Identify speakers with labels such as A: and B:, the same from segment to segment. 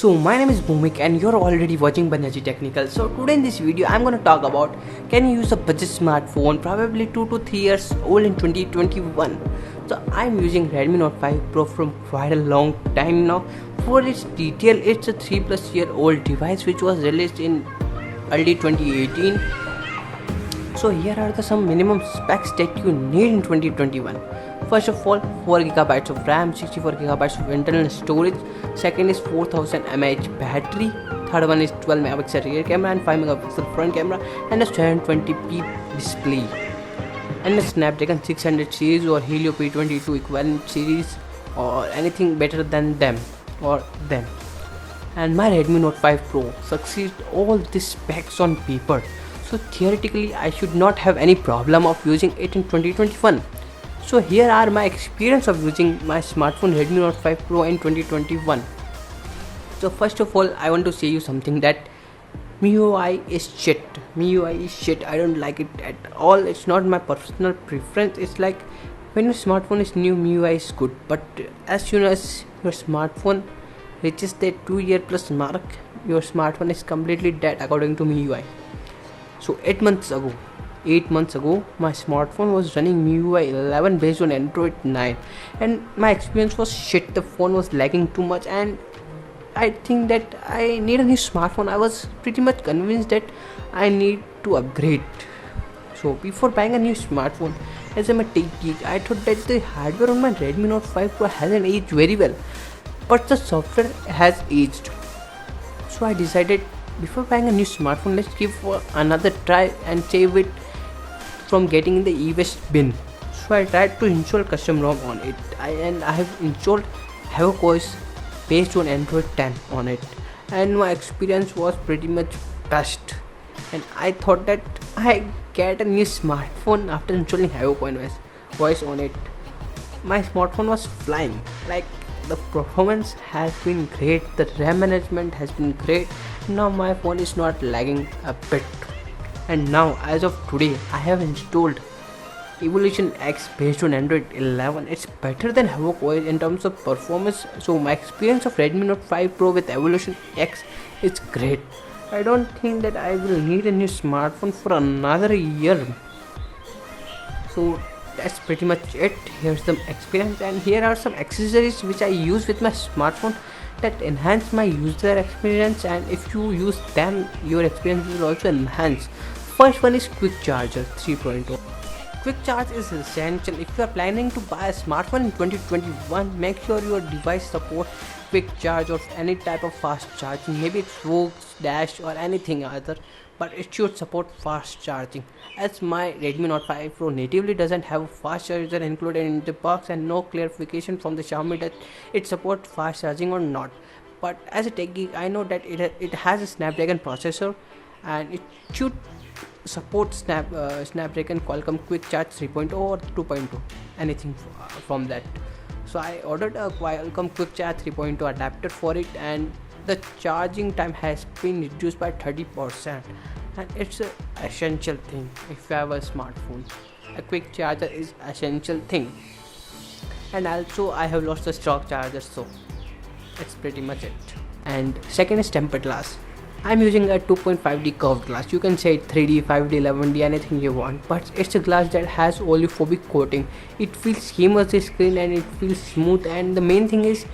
A: So my name is Bhumik and you're already watching Banyaji Technical. So today in this video I'm gonna talk about can you use a budget smartphone probably 2 to 3 years old in 2021. So I'm using Redmi Note 5 Pro from quite a long time now. For its detail, it's a 3+ year old device which was released in early 2018. So here are some minimum specs that you need in 2021. First of all, 4 GB of RAM, 64 GB of internal storage. Second is 4000 mAh battery. Third one is 12 megapixel rear camera and 5 megapixel front camera and a 720p display. And a Snapdragon 600 series or Helio P22 equivalent series or anything better than them or them. And my Redmi Note 5 Pro succeeds all these specs on paper. So theoretically I should not have any problem of using it in 2021. So here are my experience of using my smartphone Redmi Note 5 Pro in 2021. So first of all I want to say you something that MIUI is shit. MIUI is shit. I don't like it at all. It's not my personal preference. It's like when your smartphone is new, MIUI is good, but as soon as your smartphone reaches the 2 year plus mark, your smartphone is completely dead according to MIUI. So 8 months ago my smartphone was running MIUI 11 based on Android 9 and my experience was shit. The phone was lagging too much and I think that I need a new smartphone. I was pretty much convinced that I need to upgrade. So before buying a new smartphone, as I'm a tech geek, I thought that the hardware on my Redmi Note 5 Pro hasn't aged very well, but the software has aged. So I decided before buying a new smartphone, let's give another try and save it from getting in the e-waste bin. So I tried to install custom ROM on it and I have installed HavoCOS based on Android 10 on it, and my experience was pretty much best. And I thought that I get a new smartphone after installing HavoCOS on it. My smartphone was flying, like the performance has been great, the RAM management has been great. Now my phone is not lagging a bit. And now as of today I have installed Evolution X based on Android 11. It's better than HavoCOS in terms of performance. So my experience of Redmi Note 5 Pro with Evolution X is great. I don't think that I will need a new smartphone for another year. So that's pretty much it. Here's some experience and here are some accessories which I use with my smartphone that enhance my user experience, and if you use them your experience will also enhance. First one is Quick Charger 3.0. Quick charge is essential. If you are planning to buy a smartphone in 2021, make sure your device supports quick charge or any type of fast charging. Maybe it's Vogue, Dash or anything other, but it should support fast charging. As my Redmi Note 5 Pro natively doesn't have a fast charger included in the box and no clarification from the Xiaomi that it supports fast charging or not. But as a tech geek, I know that it has a Snapdragon processor and it should support Snapdragon Qualcomm Quick Charge 3.0 or 2.0, anything from that. So I ordered a Qualcomm Quick Charge 3.0 adapter for it, and the charging time has been reduced by 30%, and it's an essential thing. If you have a smartphone, a quick charger is essential thing. And also I have lost the stock charger, so it's pretty much it. And second is tempered glass. I'm using a 2.5D curved glass. You can say 3D, 5D, 11D, anything you want, but it's a glass that has oleophobic coating. It feels seamless the screen and it feels smooth, and the main thing is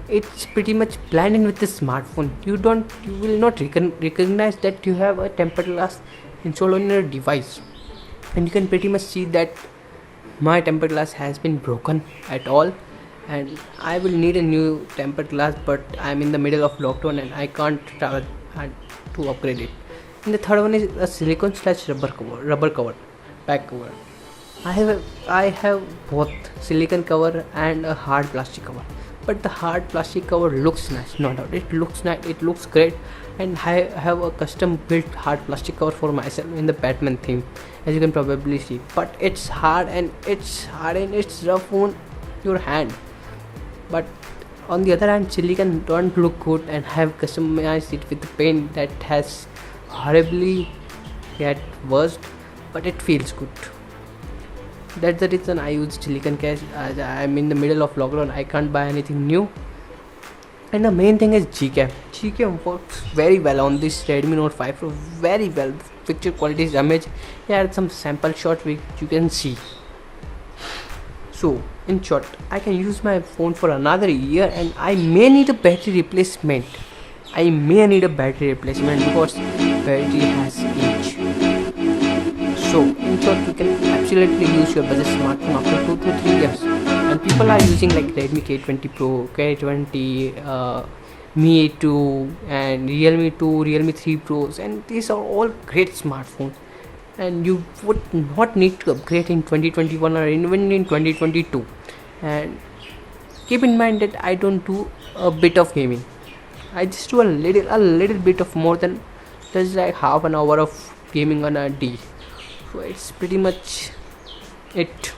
A: it's pretty much blending with the smartphone. You will not recognize that you have a tempered glass installed on your device, and you can pretty much see that my tempered glass has been broken at all, and I will need a new tempered glass, but I'm in the middle of lockdown and I can't travel to upgrade it. And the third one is a silicone / rubber cover, back cover. I have both silicone cover and a hard plastic cover, but the hard plastic cover looks nice, no doubt. It looks nice, it looks great, and I have a custom built hard plastic cover for myself in the Batman theme, as you can probably see. But it's hard and it's rough on your hand. But on the other hand, silicone don't look good, and have customized it with the paint that has horribly get worse, but it feels good. That's the reason I use silicone case. As I'm in the middle of lockdown, I can't buy anything new. And the main thing is Gcam. Gcam works very well on this Redmi Note 5 Pro, very well. Picture quality is amazing. Here are some sample shots which you can see. So in short, I can use my phone for another year, and I may need a battery replacement. Because battery has age. So in short, you can absolutely use your budget smartphone after 2 to 3 years. And people are using like Redmi K20 Pro, K20, Mi 2, and Realme 2, Realme 3 Pros, and these are all great smartphones. And you would not need to upgrade in 2021 or even in 2022. And keep in mind that I don't do a bit of gaming. I just do a little bit of more than just like half an hour of gaming on a day. So it's pretty much it.